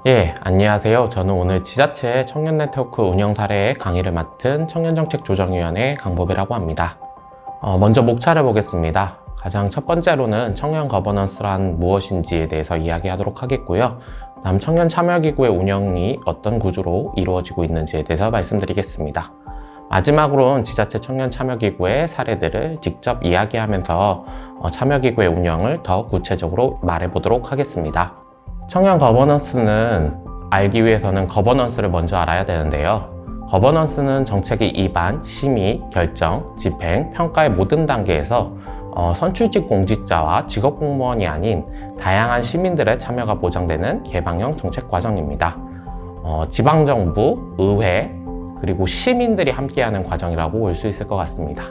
안녕하세요. 저는 오늘 지자체 청년 네트워크 운영 사례의 강의를 맡은 청년정책조정위원회 강보배라고 합니다. 먼저 목차를 보겠습니다. 가장 첫 번째로는 청년 거버넌스란 무엇인지에 대해서 이야기하도록 하겠고요. 다음 청년 참여기구의 운영이 어떤 구조로 이루어지고 있는지에 대해서 말씀드리겠습니다. 마지막으로는 지자체 청년 참여기구의 사례들을 직접 이야기하면서 참여기구의 운영을 더 구체적으로 말해보도록 하겠습니다. 청년 거버넌스는 알기 위해서는 거버넌스를 먼저 알아야 되는데요. 거버넌스는 정책의 입안, 심의, 결정, 집행, 평가의 모든 단계에서 선출직 공직자와 직업공무원이 아닌 다양한 시민들의 참여가 보장되는 개방형 정책 과정입니다. 지방정부, 의회, 그리고 시민들이 함께하는 과정이라고 볼 수 있을 것 같습니다.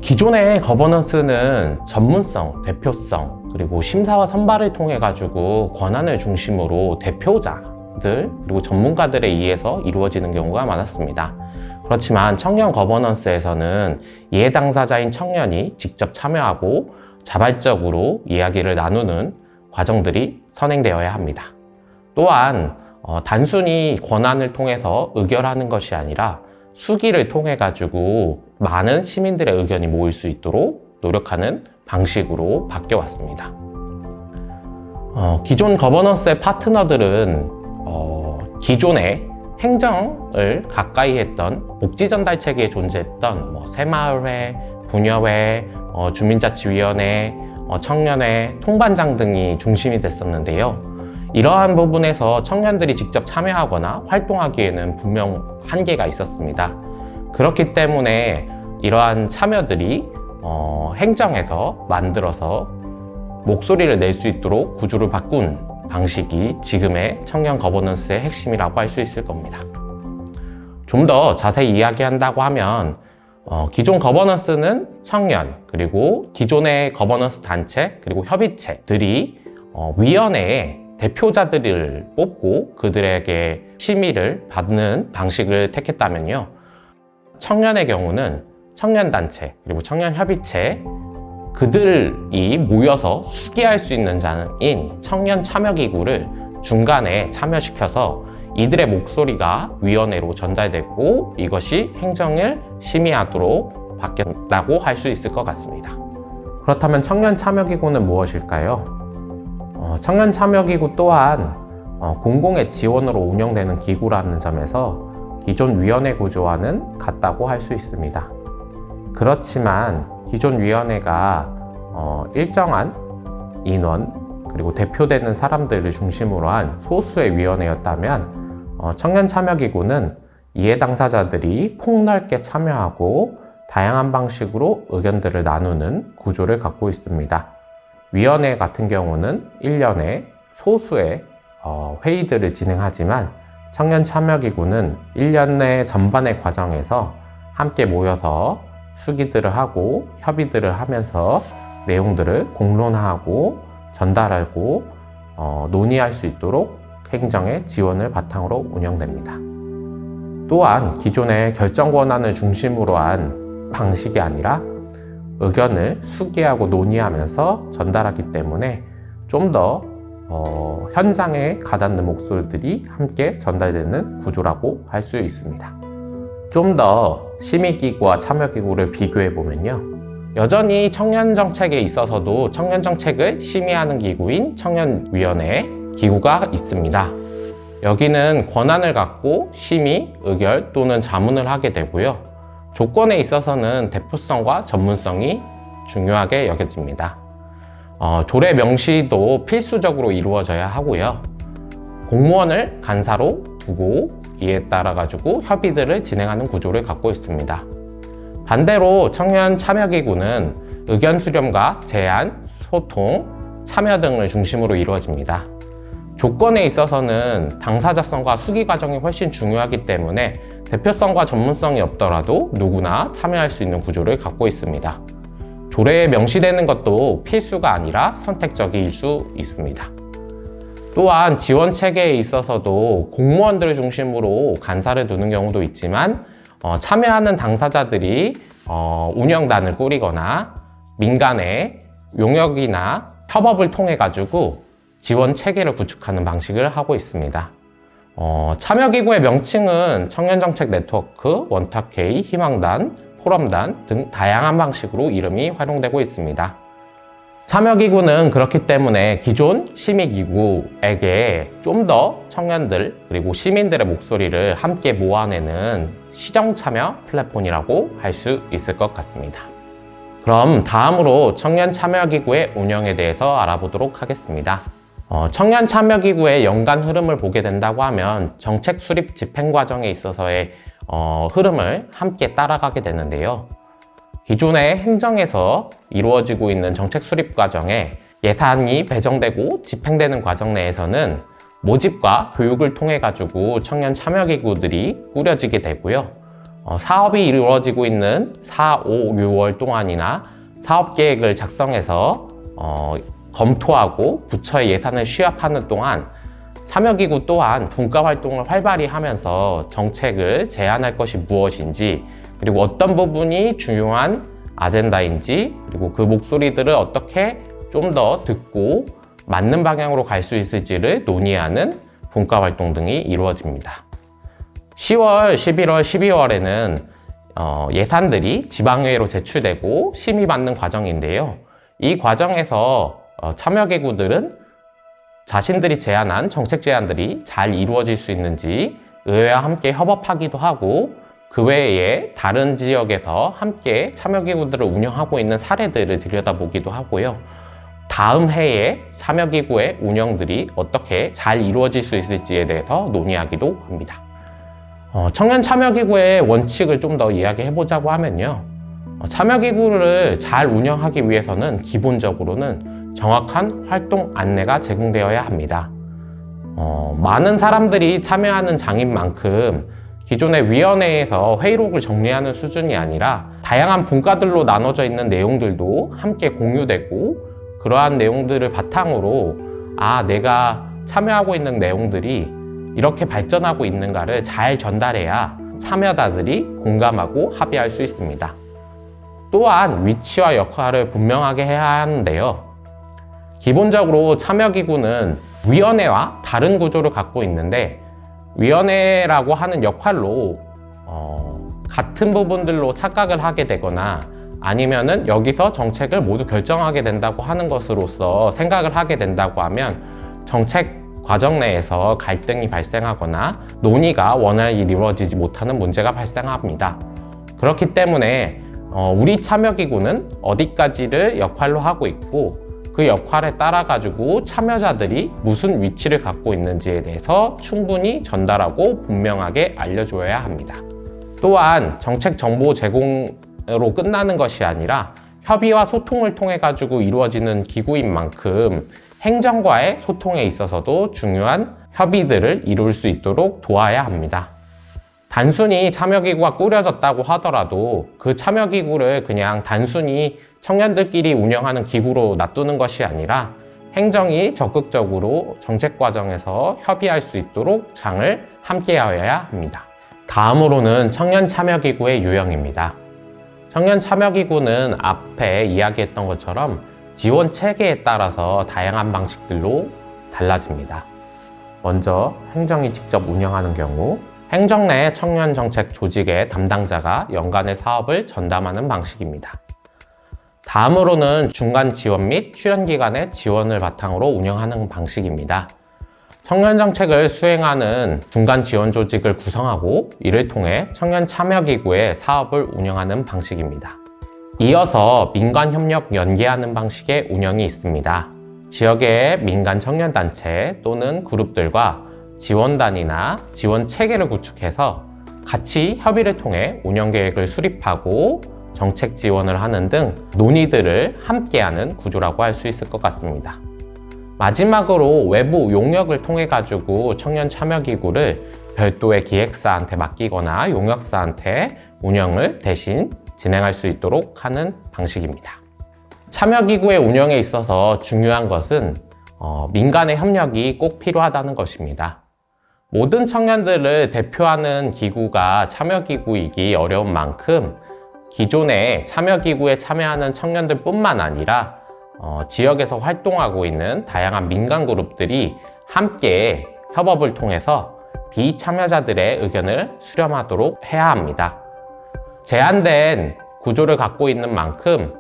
기존의 거버넌스는 전문성, 대표성, 그리고 심사와 선발을 통해 가지고 권한을 중심으로 대표자들 그리고 전문가들에 의해서 이루어지는 경우가 많았습니다. 그렇지만 청년 거버넌스에서는 이해 당사자인 청년이 직접 참여하고 자발적으로 이야기를 나누는 과정들이 선행되어야 합니다. 또한 단순히 권한을 통해서 의결하는 것이 아니라 수기를 통해 가지고 많은 시민들의 의견이 모일 수 있도록 노력하는 방식으로 바뀌어 왔습니다. 기존 거버넌스의 파트너들은 기존의 행정을 가까이 했던 복지전달 체계에 존재했던 새마을회, 부녀회, 주민자치위원회, 청년회, 통반장 등이 중심이 됐었는데요. 이러한 부분에서 청년들이 직접 참여하거나 활동하기에는 분명 한계가 있었습니다. 그렇기 때문에 이러한 참여들이 행정에서 만들어서 목소리를 낼 수 있도록 구조를 바꾼 방식이 지금의 청년 거버넌스의 핵심이라고 할 수 있을 겁니다. 좀 더 자세히 이야기한다고 하면 기존 거버넌스는 청년, 그리고 기존의 거버넌스 단체, 그리고 협의체들이 위원회에 대표자들을 뽑고 그들에게 심의를 받는 방식을 택했다면요. 청년의 경우는 청년단체, 그리고 청년협의체, 그들이 모여서 수기할 수 있는 자인 청년 참여기구를 중간에 참여시켜서 이들의 목소리가 위원회로 전달되고 이것이 행정을 심의하도록 바뀌었다고 할 수 있을 것 같습니다. 그렇다면 청년 참여기구는 무엇일까요? 청년 참여기구 또한 공공의 지원으로 운영되는 기구라는 점에서 기존 위원회 구조와는 같다고 할 수 있습니다. 그렇지만 기존 위원회가 일정한 인원 그리고 대표되는 사람들을 중심으로 한 소수의 위원회였다면 청년 참여기구는 이해 당사자들이 폭넓게 참여하고 다양한 방식으로 의견들을 나누는 구조를 갖고 있습니다. 위원회 같은 경우는 1년에 소수의 회의들을 진행하지만 청년 참여기구는 1년 내 전반의 과정에서 함께 모여서 수기들을 하고 협의들을 하면서 내용들을 공론화하고 전달하고 논의할 수 있도록 행정의 지원을 바탕으로 운영됩니다. 또한 기존의 결정 권한을 중심으로 한 방식이 아니라 의견을 수기하고 논의하면서 전달하기 때문에 좀 더 현장에 가닿는 목소리들이 함께 전달되는 구조라고 할 수 있습니다. 좀 더 심의기구와 참여기구를 비교해 보면요. 여전히 청년정책에 있어서도 청년정책을 심의하는 기구인 청년위원회 기구가 있습니다. 여기는 권한을 갖고 심의, 의결 또는 자문을 하게 되고요. 조건에 있어서는 대표성과 전문성이 중요하게 여겨집니다. 조례 명시도 필수적으로 이루어져야 하고요. 공무원을 간사로 두고 이에 따라 가지고 협의들을 진행하는 구조를 갖고 있습니다. 반대로 청년 참여기구는 의견 수렴과 제안, 소통, 참여 등을 중심으로 이루어집니다. 조건에 있어서는 당사자성과 수기 과정이 훨씬 중요하기 때문에 대표성과 전문성이 없더라도 누구나 참여할 수 있는 구조를 갖고 있습니다. 조례에 명시되는 것도 필수가 아니라 선택적일 수 있습니다. 또한 지원 체계에 있어서도 공무원들을 중심으로 간사를 두는 경우도 있지만 참여하는 당사자들이 운영단을 꾸리거나 민간의 용역이나 협업을 통해 가지고 지원 체계를 구축하는 방식을 하고 있습니다. 참여기구의 명칭은 청년정책 네트워크, 원탁회의, 희망단, 포럼단 등 다양한 방식으로 이름이 활용되고 있습니다. 참여기구는 그렇기 때문에 기존 심의기구에게 좀 더 청년들 그리고 시민들의 목소리를 함께 모아내는 시정참여 플랫폼이라고 할 수 있을 것 같습니다. 그럼 다음으로 청년참여기구의 운영에 대해서 알아보도록 하겠습니다. 청년참여기구의 연간 흐름을 보게 된다고 하면 정책 수립 집행 과정에 있어서의 흐름을 함께 따라가게 되는데요. 기존의 행정에서 이루어지고 있는 정책 수립 과정에 예산이 배정되고 집행되는 과정 내에서는 모집과 교육을 통해 가지고 청년 참여기구들이 꾸려지게 되고요. 사업이 이루어지고 있는 4, 5, 6월 동안이나 사업계획을 작성해서 검토하고 부처의 예산을 취합하는 동안 참여기구 또한 분과활동을 활발히 하면서 정책을 제안할 것이 무엇인지, 그리고 어떤 부분이 중요한 아젠다인지, 그리고 그 목소리들을 어떻게 좀 더 듣고 맞는 방향으로 갈 수 있을지를 논의하는 분과활동 등이 이루어집니다. 10월, 11월, 12월에는 예산들이 지방의회로 제출되고 심의받는 과정인데요. 이 과정에서 참여기구들은 자신들이 제안한 정책 제안들이 잘 이루어질 수 있는지 의회와 함께 협업하기도 하고, 그 외에 다른 지역에서 함께 참여기구들을 운영하고 있는 사례들을 들여다보기도 하고요. 다음 해에 참여기구의 운영들이 어떻게 잘 이루어질 수 있을지에 대해서 논의하기도 합니다. 청년 참여기구의 원칙을 좀 더 이야기해보자고 하면요. 참여기구를 잘 운영하기 위해서는 기본적으로는 정확한 활동 안내가 제공되어야 합니다. 많은 사람들이 참여하는 장인 만큼 기존의 위원회에서 회의록을 정리하는 수준이 아니라 다양한 분과들로 나눠져 있는 내용들도 함께 공유되고, 그러한 내용들을 바탕으로 내가 참여하고 있는 내용들이 이렇게 발전하고 있는가를 잘 전달해야 참여자들이 공감하고 합의할 수 있습니다. 또한 위치와 역할을 분명하게 해야 하는데요. 기본적으로 참여기구는 위원회와 다른 구조를 갖고 있는데, 위원회라고 하는 역할로 같은 부분들로 착각을 하게 되거나 아니면은 여기서 정책을 모두 결정하게 된다고 하는 것으로서 생각을 하게 된다고 하면 정책 과정 내에서 갈등이 발생하거나 논의가 원활히 이루어지지 못하는 문제가 발생합니다. 그렇기 때문에 우리 참여기구는 어디까지를 역할로 하고 있고, 그 역할에 따라 가지고 참여자들이 무슨 위치를 갖고 있는지에 대해서 충분히 전달하고 분명하게 알려줘야 합니다. 또한 정책 정보 제공으로 끝나는 것이 아니라 협의와 소통을 통해 가지고 이루어지는 기구인 만큼 행정과의 소통에 있어서도 중요한 협의들을 이룰 수 있도록 도와야 합니다. 단순히 참여기구가 꾸려졌다고 하더라도 그 참여기구를 그냥 단순히 청년들끼리 운영하는 기구로 놔두는 것이 아니라 행정이 적극적으로 정책 과정에서 협의할 수 있도록 장을 함께 하여야 합니다. 다음으로는 청년 참여기구의 유형입니다. 청년 참여기구는 앞에 이야기했던 것처럼 지원 체계에 따라서 다양한 방식들로 달라집니다. 먼저 행정이 직접 운영하는 경우, 행정 내 청년 정책 조직의 담당자가 연간의 사업을 전담하는 방식입니다. 다음으로는 중간 지원 및 출연기관의 지원을 바탕으로 운영하는 방식입니다. 청년 정책을 수행하는 중간 지원 조직을 구성하고 이를 통해 청년 참여기구의 사업을 운영하는 방식입니다. 이어서 민간협력 연계하는 방식의 운영이 있습니다. 지역의 민간 청년단체 또는 그룹들과 지원단이나 지원 체계를 구축해서 같이 협의를 통해 운영계획을 수립하고 정책 지원을 하는 등 논의들을 함께하는 구조라고 할 수 있을 것 같습니다. 마지막으로 외부 용역을 통해 가지고 청년 참여기구를 별도의 기획사한테 맡기거나 용역사한테 운영을 대신 진행할 수 있도록 하는 방식입니다. 참여기구의 운영에 있어서 중요한 것은 민간의 협력이 꼭 필요하다는 것입니다. 모든 청년들을 대표하는 기구가 참여기구이기 어려운 만큼 기존의 참여기구에 참여하는 청년들 뿐만 아니라 지역에서 활동하고 있는 다양한 민간 그룹들이 함께 협업을 통해서 비참여자들의 의견을 수렴하도록 해야 합니다. 제한된 구조를 갖고 있는 만큼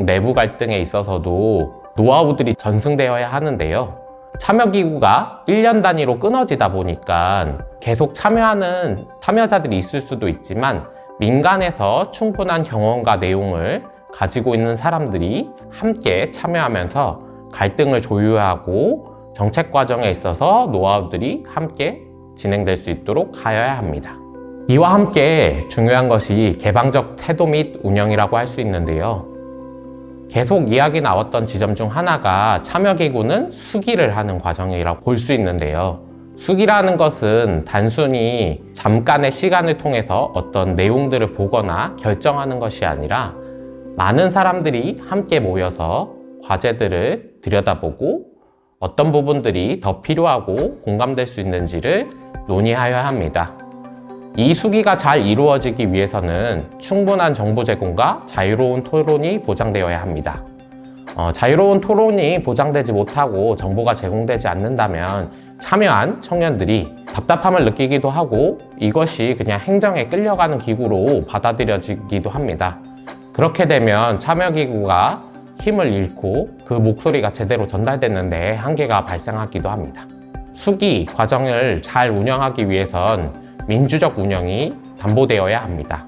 내부 갈등에 있어서도 노하우들이 전승되어야 하는데요. 참여기구가 1년 단위로 끊어지다 보니까 계속 참여하는 참여자들이 있을 수도 있지만 민간에서 충분한 경험과 내용을 가지고 있는 사람들이 함께 참여하면서 갈등을 조율하고 정책 과정에 있어서 노하우들이 함께 진행될 수 있도록 하여야 합니다. 이와 함께 중요한 것이 개방적 태도 및 운영이라고 할 수 있는데요. 계속 이야기 나왔던 지점 중 하나가 참여기구는 수기를 하는 과정이라고 볼 수 있는데요. 수기라는 것은 단순히 잠깐의 시간을 통해서 어떤 내용들을 보거나 결정하는 것이 아니라 많은 사람들이 함께 모여서 과제들을 들여다보고 어떤 부분들이 더 필요하고 공감될 수 있는지를 논의하여야 합니다. 이 수기가 잘 이루어지기 위해서는 충분한 정보 제공과 자유로운 토론이 보장되어야 합니다. 자유로운 토론이 보장되지 못하고 정보가 제공되지 않는다면 참여한 청년들이 답답함을 느끼기도 하고 이것이 그냥 행정에 끌려가는 기구로 받아들여지기도 합니다. 그렇게 되면 참여기구가 힘을 잃고 그 목소리가 제대로 전달됐는데 한계가 발생하기도 합니다. 수기 과정을 잘 운영하기 위해선 민주적 운영이 담보되어야 합니다.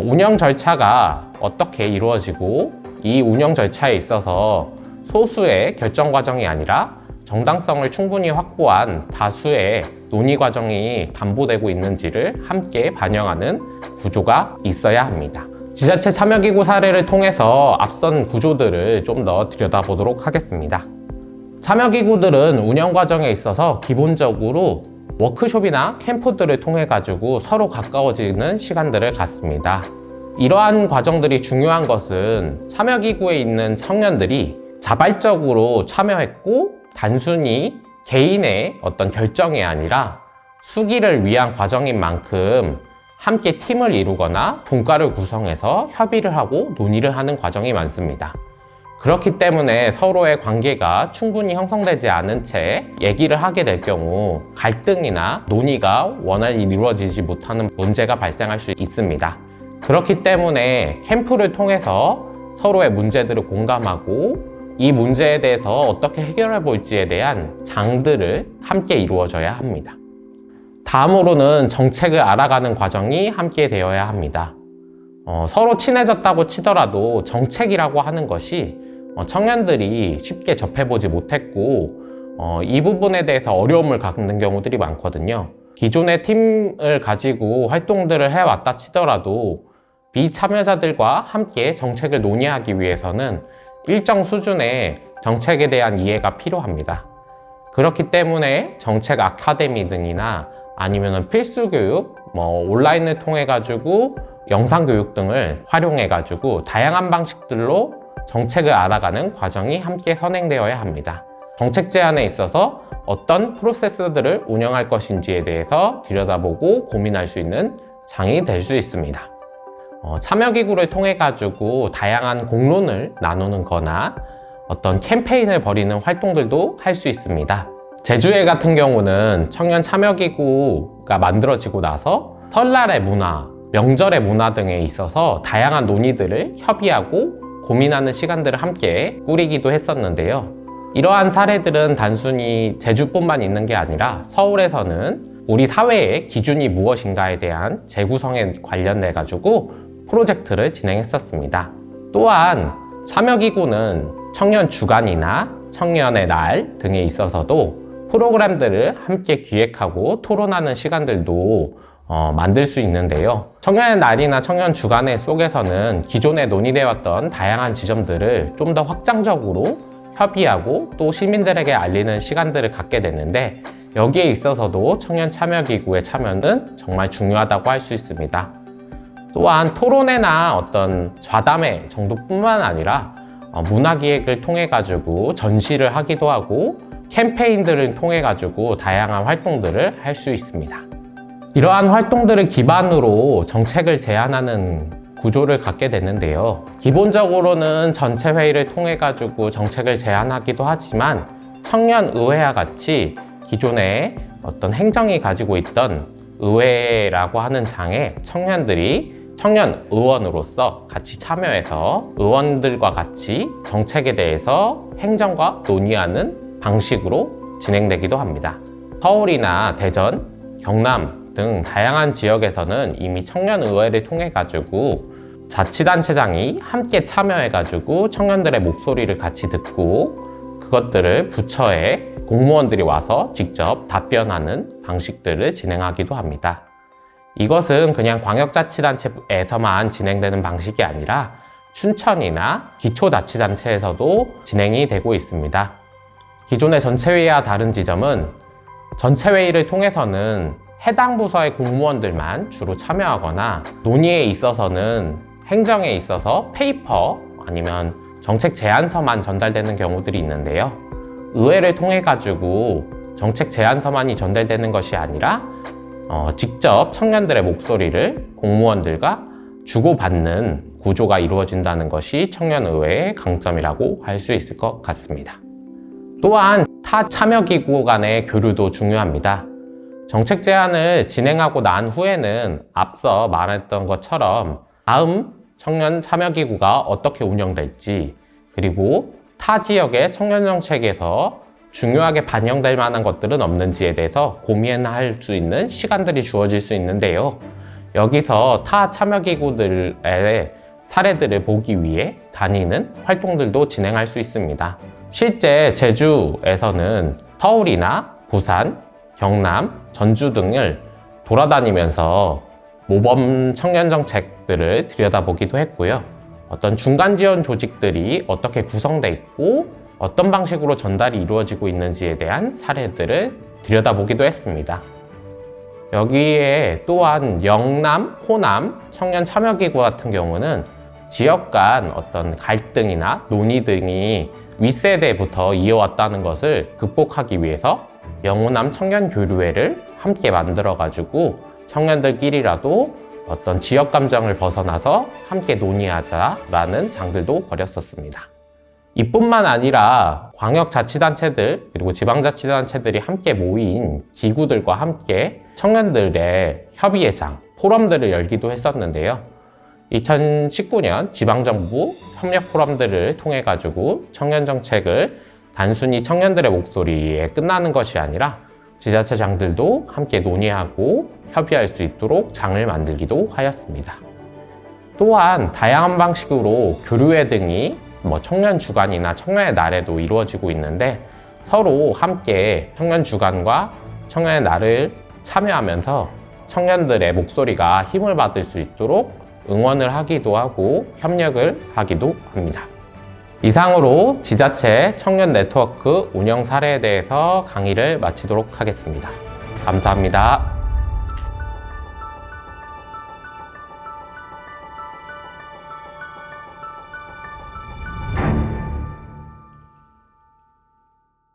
운영 절차가 어떻게 이루어지고 이 운영 절차에 있어서 소수의 결정 과정이 아니라 정당성을 충분히 확보한 다수의 논의 과정이 담보되고 있는지를 함께 반영하는 구조가 있어야 합니다. 지자체 참여기구 사례를 통해서 앞선 구조들을 좀 더 들여다보도록 하겠습니다. 참여기구들은 운영 과정에 있어서 기본적으로 워크숍이나 캠프들을 통해 가지고 서로 가까워지는 시간들을 갖습니다. 이러한 과정들이 중요한 것은 참여기구에 있는 청년들이 자발적으로 참여했고 단순히 개인의 어떤 결정이 아니라 수기를 위한 과정인 만큼 함께 팀을 이루거나 분과를 구성해서 협의를 하고 논의를 하는 과정이 많습니다. 그렇기 때문에 서로의 관계가 충분히 형성되지 않은 채 얘기를 하게 될 경우 갈등이나 논의가 원활히 이루어지지 못하는 문제가 발생할 수 있습니다. 그렇기 때문에 캠프를 통해서 서로의 문제들을 공감하고 이 문제에 대해서 어떻게 해결해 볼지에 대한 장들을 함께 이루어져야 합니다. 다음으로는 정책을 알아가는 과정이 함께 되어야 합니다. 서로 친해졌다고 치더라도 정책이라고 하는 것이 청년들이 쉽게 접해보지 못했고 이 부분에 대해서 어려움을 갖는 경우들이 많거든요. 기존의 팀을 가지고 활동들을 해왔다 치더라도 비참여자들과 함께 정책을 논의하기 위해서는 일정 수준의 정책에 대한 이해가 필요합니다. 그렇기 때문에 정책 아카데미 등이나 아니면 필수 교육, 온라인을 통해 가지고 영상 교육 등을 활용해 가지고 다양한 방식들로 정책을 알아가는 과정이 함께 선행되어야 합니다. 정책 제안에 있어서 어떤 프로세스들을 운영할 것인지에 대해서 들여다보고 고민할 수 있는 장이 될 수 있습니다. 참여기구를 통해 가지고 다양한 공론을 나누는 거나 어떤 캠페인을 벌이는 활동들도 할 수 있습니다. 제주에 같은 경우는 청년 참여기구가 만들어지고 나서 설날의 문화, 명절의 문화 등에 있어서 다양한 논의들을 협의하고 고민하는 시간들을 함께 꾸리기도 했었는데요. 이러한 사례들은 단순히 제주뿐만 있는 게 아니라 서울에서는 우리 사회의 기준이 무엇인가에 대한 재구성에 관련돼 가지고 프로젝트를 진행했었습니다. 또한 참여기구는 청년 주간이나 청년의 날 등에 있어서도 프로그램들을 함께 기획하고 토론하는 시간들도 만들 수 있는데요. 청년의 날이나 청년 주간회 속에서는 기존에 논의되었던 다양한 지점들을 좀 더 확장적으로 협의하고 또 시민들에게 알리는 시간들을 갖게 됐는데 여기에 있어서도 청년 참여기구의 참여는 정말 중요하다고 할 수 있습니다. 또한 토론회나 어떤 좌담회 정도뿐만 아니라 문화기획을 통해 가지고 전시를 하기도 하고 캠페인들을 통해 가지고 다양한 활동들을 할 수 있습니다. 이러한 활동들을 기반으로 정책을 제안하는 구조를 갖게 됐는데요. 기본적으로는 전체 회의를 통해 가지고 정책을 제안하기도 하지만 청년의회와 같이 기존에 어떤 행정이 가지고 있던 의회라고 하는 장에 청년들이 청년 의원으로서 같이 참여해서 의원들과 같이 정책에 대해서 행정과 논의하는 방식으로 진행되기도 합니다. 서울이나 대전, 경남 등 다양한 지역에서는 이미 청년의회를 통해 가지고 자치단체장이 함께 참여해 가지고 청년들의 목소리를 같이 듣고 그것들을 부처에 공무원들이 와서 직접 답변하는 방식들을 진행하기도 합니다. 이것은 그냥 광역자치단체에서만 진행되는 방식이 아니라 춘천이나 기초자치단체에서도 진행이 되고 있습니다. 기존의 전체회의와 다른 지점은 전체회의를 통해서는 해당 부서의 공무원들만 주로 참여하거나 논의에 있어서는 행정에 있어서 페이퍼 아니면 정책 제안서만 전달되는 경우들이 있는데요. 의회를 통해 가지고 정책 제안서만이 전달되는 것이 아니라 직접 청년들의 목소리를 공무원들과 주고받는 구조가 이루어진다는 것이 청년의회의 강점이라고 할 수 있을 것 같습니다. 또한 타 참여기구 간의 교류도 중요합니다. 정책 제안을 진행하고 난 후에는 앞서 말했던 것처럼 다음 청년 참여기구가 어떻게 운영될지 그리고 타 지역의 청년 정책에서 중요하게 반영될 만한 것들은 없는지에 대해서 고민할 수 있는 시간들이 주어질 수 있는데요. 여기서 타 참여기구들의 사례들을 보기 위해 다니는 활동들도 진행할 수 있습니다. 실제 제주에서는 서울이나 부산, 경남, 전주 등을 돌아다니면서 모범 청년 정책들을 들여다보기도 했고요. 어떤 중간 지원 조직들이 어떻게 구성되어 있고 어떤 방식으로 전달이 이루어지고 있는지에 대한 사례들을 들여다보기도 했습니다. 여기에 또한 영남, 호남 청년 참여기구 같은 경우는 지역 간 어떤 갈등이나 논의 등이 윗세대부터 이어왔다는 것을 극복하기 위해서 영호남 청년교류회를 함께 만들어가지고 청년들끼리라도 어떤 지역 감정을 벗어나서 함께 논의하자라는 장들도 벌였었습니다. 이뿐만 아니라 광역자치단체들 그리고 지방자치단체들이 함께 모인 기구들과 함께 청년들의 협의의 장, 포럼들을 열기도 했었는데요. 2019년 지방정부 협력 포럼들을 통해 가지고 청년정책을 단순히 청년들의 목소리에 끝나는 것이 아니라 지자체장들도 함께 논의하고 협의할 수 있도록 장을 만들기도 하였습니다. 또한 다양한 방식으로 교류회 등이 청년 주간이나 청년의 날에도 이루어지고 있는데 서로 함께 청년 주간과 청년의 날을 참여하면서 청년들의 목소리가 힘을 받을 수 있도록 응원을 하기도 하고 협력을 하기도 합니다. 이상으로 지자체 청년 네트워크 운영 사례에 대해서 강의를 마치도록 하겠습니다. 감사합니다.